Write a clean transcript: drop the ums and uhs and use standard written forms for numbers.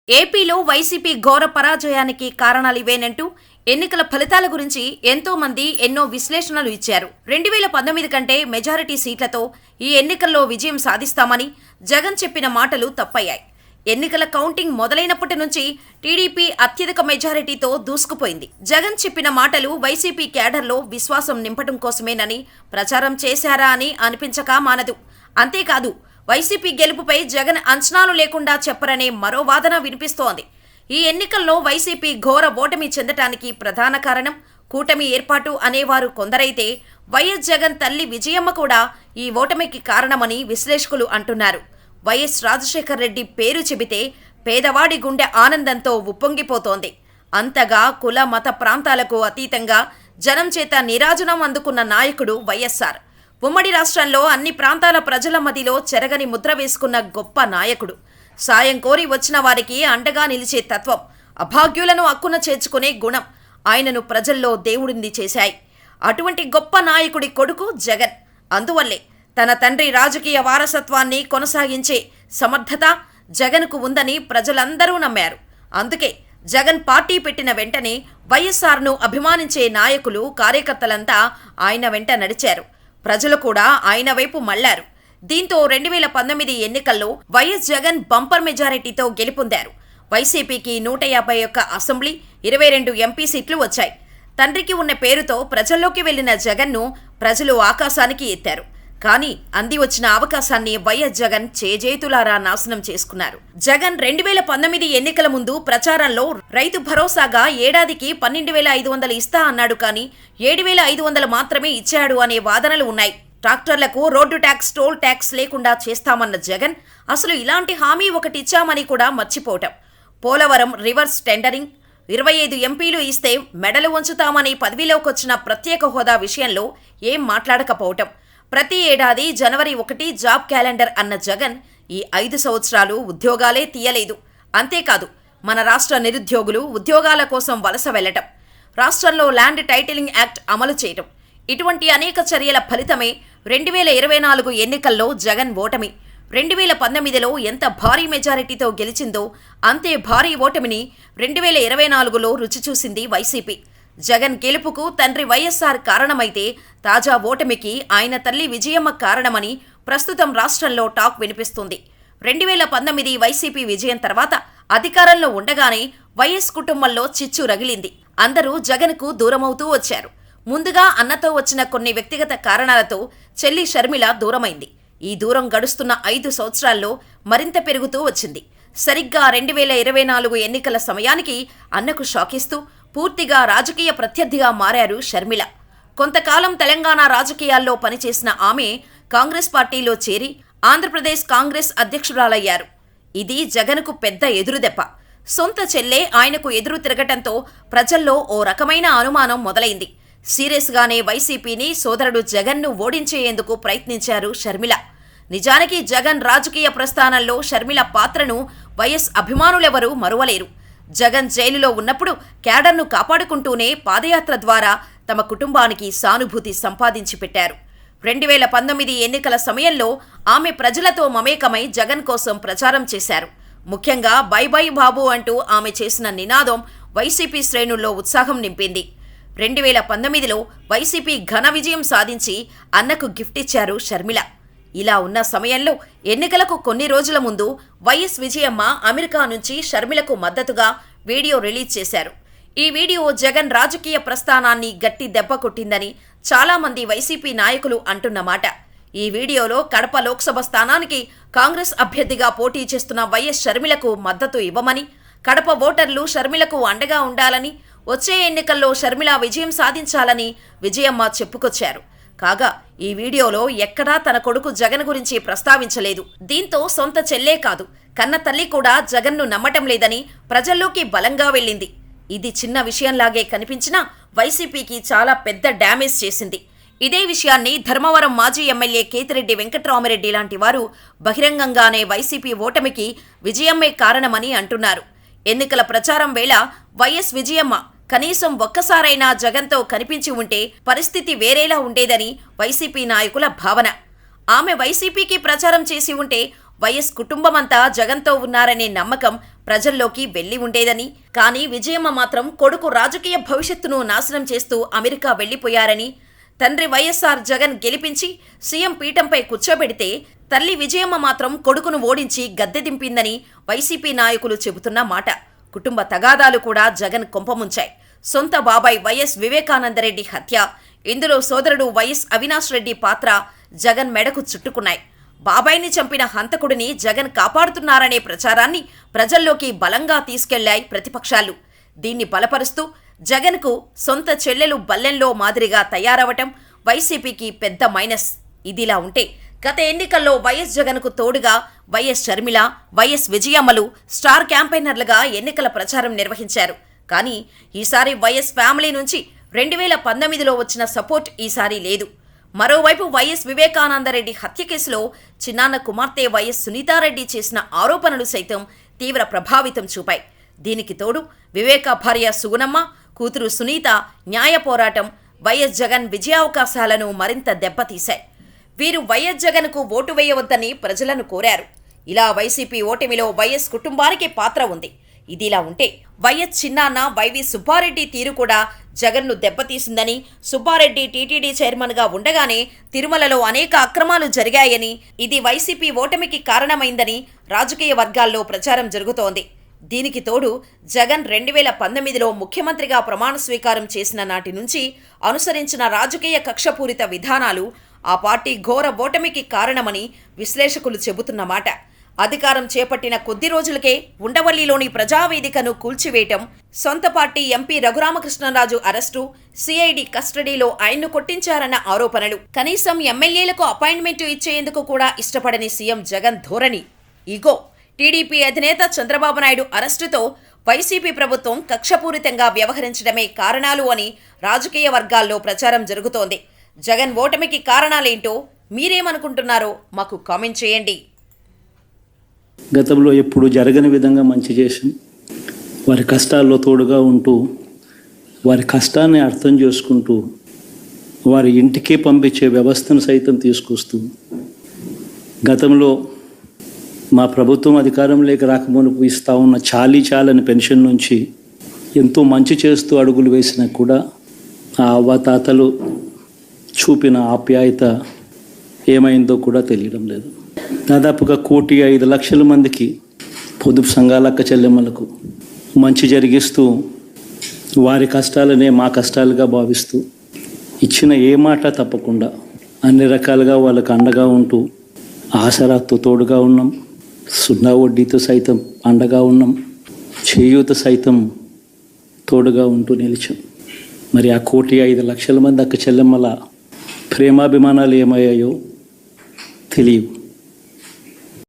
ఏపీలో వైసీపీ ఘోర పరాజయానికి కారణాలివేనంటూ ఎన్నికల ఫలితాల గురించి ఎంతో మంది ఎన్నో విశ్లేషణలు ఇచ్చారు. 2019 కంటే మెజారిటీ సీట్లతో ఈ ఎన్నికల్లో విజయం సాధిస్తామని జగన్ చెప్పిన మాటలు తప్పయ్యాయి. ఎన్నికల కౌంటింగ్ మొదలైనప్పటి నుంచి టీడీపీ అత్యధిక మెజారిటీతో దూసుకుపోయింది. జగన్ చెప్పిన మాటలు వైసీపీ క్యాడర్లో విశ్వాసం నింపడం కోసమేనని ప్రచారం చేశారా అని అనిపించక మానదు. అంతేకాదు, వైసీపీ గెలుపుపై జగన్ అంచనాలు లేకుండా చెప్పరనే మరో వాదన వినిపిస్తోంది. ఈ ఎన్నికల్లో వైసీపీ ఘోర ఓటమి చెందటానికి ప్రధాన కారణం కూటమి ఏర్పాటు అనేవారు కొందరైతే, వైఎస్ జగన్ తల్లి విజయమ్మ కూడా ఈ ఓటమికి కారణమని విశ్లేషకులు అంటున్నారు. వైఎస్ రాజశేఖర్ రెడ్డి పేరు చెబితే పేదవాడి గుండె ఆనందంతో ఉప్పొంగిపోతోంది. అంతగా కుల మత ప్రాంతాలకు అతీతంగా జనం చేత నీరాజనం అందుకున్న నాయకుడు వైఎస్ఆర్. ఉమ్మడి రాష్ట్రంలో అన్ని ప్రాంతాల ప్రజల మదిలో చెరగని ముద్ర వేసుకున్న గొప్ప నాయకుడు. సాయం కోరి వచ్చిన వారికి అండగా నిలిచే తత్వం, అభాగ్యులను అక్కున చేర్చుకునే గుణం ఆయనను ప్రజల్లో దేవుడిని చేశాయి. అటువంటి గొప్ప నాయకుడి కొడుకు జగన్. అందువల్లే తన తండ్రి రాజకీయ వారసత్వాన్ని కొనసాగించే సమర్థత జగన్కు ఉందని ప్రజలందరూ నమ్మారు. అందుకే జగన్ పార్టీ పెట్టిన వెంటనే వైఎస్ఆర్ను అభిమానించే నాయకులు, కార్యకర్తలంతా ఆయన వెంట నడిచారు. ప్రజలు కూడా ఆయన వైపు మళ్లారు. దీంతో 2019 ఎన్నికల్లో వైఎస్ జగన్ బంపర్ మెజారిటీతో గెలుపొందారు. వైసీపీకి 151 అసెంబ్లీ, 22 ఎంపీ సీట్లు వచ్చాయి. తండ్రికి ఉన్న పేరుతో ప్రజల్లోకి వెళ్లిన జగన్ను ప్రజలు ఆకాశానికి ఎత్తారు. కానీ అంది వచ్చిన అవకాశాన్ని వైఎస్ జగన్ చేజేతులారా నాశనం చేసుకున్నారు. జగన్ 2019 ఎన్నికల ముందు ప్రచారంలో రైతు భరోసాగా ఏడాదికి 12,500 ఇస్తా అన్నాడు. కానీ 7,500 మాత్రమే ఇచ్చాడు అనే వాదనలు ఉన్నాయి. ట్రాక్టర్లకు రోడ్డు ట్యాక్స్, టోల్ ట్యాక్స్ లేకుండా చేస్తామన్న జగన్ అసలు ఇలాంటి హామీ ఒకటి ఇచ్చామని కూడా మర్చిపోవటం. పోలవరం రివర్స్ టెండరింగ్, 25 ఎంపీలు ఇస్తే మెడలు వంచుతామని పదవిలోకొచ్చిన ప్రత్యేక హోదా విషయంలో ఏం మాట్లాడకపోవటం. ప్రతి ఏడాది జనవరి 1 జాబ్ క్యాలెండర్ అన్న జగన్ ఈ 5 సంవత్సరాలు ఉద్యోగాలే తీయలేదు. అంతేకాదు, మన రాష్ట్ర నిరుద్యోగులు ఉద్యోగాల కోసం వలస వెళ్లటం, రాష్ట్రంలో ల్యాండ్ టైటిలింగ్ యాక్ట్ అమలు చేయటం, ఇటువంటి అనేక చర్యల ఫలితమే 2024 ఎన్నికల్లో జగన్ ఓటమి. 2019లో ఎంత భారీ మెజారిటీతో గెలిచిందో అంతే భారీ ఓటమిని 2024లో రుచి చూసింది వైసీపీ. జగన్ గెలుపుకు తండ్రి వైఎస్ఆర్ కారణమైతే, తాజా ఓటమికి ఆయన తల్లి విజయమ్మ కారణమని ప్రస్తుతం రాష్ట్రంలో టాక్ వినిపిస్తుంది. 2019 వైసీపీ విజయం తర్వాత అధికారంలో ఉండగానే వైఎస్ కుటుంబంలో చిచ్చు రగిలింది. అందరూ జగన్కు దూరమవుతూ వచ్చారు. ముందుగా అన్నతో వచ్చిన కొన్ని వ్యక్తిగత కారణాలతో చెల్లి షర్మిల దూరమైంది. ఈ దూరం గడుస్తున్న 5 సంవత్సరాల్లో మరింత పెరుగుతూ వచ్చింది. సరిగ్గా 2024 ఎన్నికల సమయానికి అన్నకు షాకిస్తూ పూర్తిగా రాజకీయ ప్రత్యర్థిగా మారారు షర్మిల. కొంతకాలం తెలంగాణ రాజకీయాల్లో పనిచేసిన ఆమె కాంగ్రెస్ పార్టీలో చేరి ఆంధ్రప్రదేశ్ కాంగ్రెస్ అధ్యక్షురాలయ్యారు. ఇది జగన్కు పెద్ద ఎదురుదెబ్బ. సొంత చెల్లె ఆయనకు ఎదురు తిరగటంతో ప్రజల్లో ఓ రకమైన అనుమానం మొదలైంది. సీరియస్గానే వైసీపీని, సోదరుడు జగన్ను ఓడించేందుకు ప్రయత్నించారు షర్మిల. నిజానికి జగన్ రాజకీయ ప్రస్థానంలో షర్మిల పాత్రను వైఎస్ అభిమానులెవరూ మరువలేరు. జగన్ జైలులో ఉన్నప్పుడు క్యాడర్ను కాపాడుకుంటూనే పాదయాత్ర ద్వారా తమ కుటుంబానికి సానుభూతి సంపాదించి పెట్టారు. 2019 ఎన్నికల సమయంలో ఆమె ప్రజలతో మమేకమై జగన్ కోసం ప్రచారం చేశారు. ముఖ్యంగా బై బై బాబు అంటూ ఆమె చేసిన నినాదం వైసీపీ శ్రేణుల్లో ఉత్సాహం నింపింది. 2019లో వైసీపీ ఘన విజయం సాధించి అన్నకు గిఫ్ట్ ఇచ్చారు షర్మిల. ఇలా ఉన్న సమయంలో ఎన్నికలకు కొన్ని రోజుల ముందు వైఎస్ విజయమ్మ అమెరికా నుంచి షర్మిలకు మద్దతుగా వీడియో రిలీజ్ చేశారు. ఈ వీడియో జగన్ రాజకీయ ప్రస్థానాన్ని గట్టి దెబ్బ కొట్టిందని చాలామంది వైసీపీ నాయకులు అంటున్నమాట. ఈ వీడియోలో కడప లోక్సభ స్థానానికి కాంగ్రెస్ అభ్యర్థిగా పోటీ చేస్తున్న వైఎస్ షర్మిలకు మద్దతు ఇవ్వమని, కడప ఓటర్లు షర్మిలకు అండగా ఉండాలని, వచ్చే ఎన్నికల్లో షర్మిల విజయం సాధించాలని విజయమ్మ చెప్పుకొచ్చారు. కాగా ఈ వీడియోలో ఎక్కడా తన కొడుకు జగన్ గురించి ప్రస్తావించలేదు. దీంతో సొంత చెల్లే కాదు, కన్న తల్లి కూడా జగన్ను నమ్మటం లేదని ప్రజల్లోకి బలంగా వెళ్ళింది. ఇది చిన్న విషయంలాగే కనిపించినా వైసీపీకి చాలా పెద్ద డ్యామేజ్ చేసింది. ఇదే విషయాన్ని ధర్మవరం మాజీ ఎమ్మెల్యే కేతిరెడ్డి వెంకట్రామరెడ్డి లాంటి వారు బహిరంగంగానే వైసీపీ ఓటమికి విజయమ్మే కారణమని అంటున్నారు. ఎన్నికల ప్రచారం వేళ వైఎస్ విజయమ్మ కనీసం ఒక్కసారైనా జగన్తో కనిపించి ఉంటే పరిస్థితి వేరేలా ఉండేదని వైసీపీ నాయకుల భావన. ఆమె వైసీపీకి ప్రచారం చేసి ఉంటే వైఎస్ కుటుంబమంతా జగన్తో ఉన్నారనే నమ్మకం ప్రజల్లోకి వెళ్లి ఉండేదని, కానీ విజయమ్మ మాత్రం కొడుకు రాజకీయ భవిష్యత్తును నాశనం చేస్తూ అమెరికా వెళ్లిపోయారని, తండ్రి వైఎస్ఆర్ జగన్ గెలిపించి సీఎం పీఠంపై కూర్చోబెడితే తల్లి విజయమ్మ మాత్రం కొడుకును ఓడించి గద్దె దింపిందని వైసీపీ నాయకులు చెబుతున్న మాట. కుటుంబ తగాదాలు కూడా జగన్ కొంపముంచాయి. సొంత బాబాయ్ వైఎస్ వివేకానందరెడ్డి హత్య, ఇందులో సోదరుడు వైఎస్ అవినాష్ రెడ్డి పాత్ర జగన్ మెడకు చుట్టుకున్నాయి. బాబాయిని చంపిన హంతకుడిని జగన్ కాపాడుతున్నారనే ప్రచారాన్ని ప్రజల్లోకి బలంగా తీసుకెళ్లాయి ప్రతిపక్షాలు. దీన్ని బలపరుస్తూ జగన్కు సొంత చెల్లెలు బల్లెంలో మాదిరిగా తయారవటం వైసీపీకి పెద్ద మైనస్. ఇదిలా ఉంటే గత ఎన్నికల్లో వైఎస్ జగన్కు తోడుగా వైఎస్ షర్మిల, వైఎస్ విజయమ్మలు స్టార్ క్యాంపెయినర్లుగా ఎన్నికల ప్రచారం నిర్వహించారు. కానీ ఈసారి వైఎస్ ఫ్యామిలీ నుంచి 2019లో వచ్చిన సపోర్ట్ ఈసారి లేదు. మరోవైపు వైఎస్ వివేకానందరెడ్డి హత్య కేసులో చిన్నాన్న కుమార్తె వైఎస్ సునీతారెడ్డి చేసిన ఆరోపణలు సైతం తీవ్ర ప్రభావితం చూపాయి. దీనికి తోడు వివేక భార్య సుగుణమ్మ, కూతురు సునీత న్యాయ పోరాటం వైఎస్ జగన్ విజయావకాశాలను మరింత దెబ్బతీశాయి. వీరు వైఎస్ జగన్కు ఓటు వేయవద్దని ప్రజలను కోరారు. ఇలా వైసీపీ ఓటమిలో వైఎస్ కుటుంబానికి పాత్ర ఉంది. ఇదిలా ఉంటే వైఎస్ చిన్నాన్న వైవి సుబ్బారెడ్డి తీరు కూడా జగన్ను దెబ్బతీసిందని, సుబ్బారెడ్డి టీటీడీ చైర్మన్గా ఉండగానే తిరుమలలో అనేక అక్రమాలు జరిగాయని, ఇది వైసీపీ ఓటమికి కారణమైందని రాజకీయ వర్గాల్లో ప్రచారం జరుగుతోంది. దీనికి తోడు జగన్ 2019లో ముఖ్యమంత్రిగా ప్రమాణ స్వీకారం చేసిన నాటి నుంచి అనుసరించిన రాజకీయ కక్షపూరిత విధానాలు ఆ పార్టీ ఘోర ఓటమికి కారణమని విశ్లేషకులు చెబుతున్నమాట. అధికారం చేపట్టిన కొద్ది రోజులకే ఉండవల్లిలోని ప్రజావేదికను కూల్చివేయటం, సొంత party MP Raghu Rama Krishna Raju arrest, CID కస్టడీలో ఆయన్ను కొట్టించారన్న ఆరోపణలు, కనీసం ఎమ్మెల్యేలకు అపాయింట్మెంట్ ఇచ్చేందుకు కూడా ఇష్టపడని సీఎం జగన్ ధోరణి, ఇగో టీడీపీ అధినేత చంద్రబాబు నాయుడు అరెస్టుతో వైసీపీ ప్రభుత్వం కక్షపూరితంగా వ్యవహరించడమే కారణాలు అని రాజకీయ వర్గాల్లో ప్రచారం జరుగుతోంది. జగన్ ఓటమికి కారణాలేంటో మీరేమనుకుంటున్నారో మాకు కామెంట్ చేయండి. గతంలో ఎప్పుడు జరగని విధంగా మంచి చేసి వారి కష్టాల్లో తోడుగా ఉంటూ, వారి కష్టాన్ని అర్థం చేసుకుంటూ, వారి ఇంటికే పంపించే వ్యవస్థను సైతం తీసుకొస్తూ, గతంలో మా ప్రభుత్వం అధికారంలోకి రాకమునుపు ఇస్తూ ఉన్న చాలని పెన్షన్ నుంచి ఎంతో మంచి చేస్తూ అడుగులు వేసినా కూడా ఆ అవ్వాతాతలు చూపిన ఆప్యాయత ఏమైందో కూడా తెలియడం లేదు. దాదాపుగా 1,05,00,000 మందికి పొదుపు సంఘాల అక్క చెల్లెమ్మలకు మంచి జరిగిస్తూ, వారి కష్టాలనే మా కష్టాలుగా భావిస్తూ, ఇచ్చిన ఏ మాట తప్పకుండా అన్ని రకాలుగా వాళ్ళకు అండగా ఉంటూ, ఆసరాతో తోడుగా ఉన్నాం, సున్నా వడ్డీతో సైతం అండగా ఉన్నాం, చేయూత సైతం తోడుగా ఉంటూ నిలిచాం. మరి ఆ 1,05,00,000 మంది అక్క చెల్లెమ్మల ప్రేమాభిమానాలు ఏమయ్యాయో తెలియవు.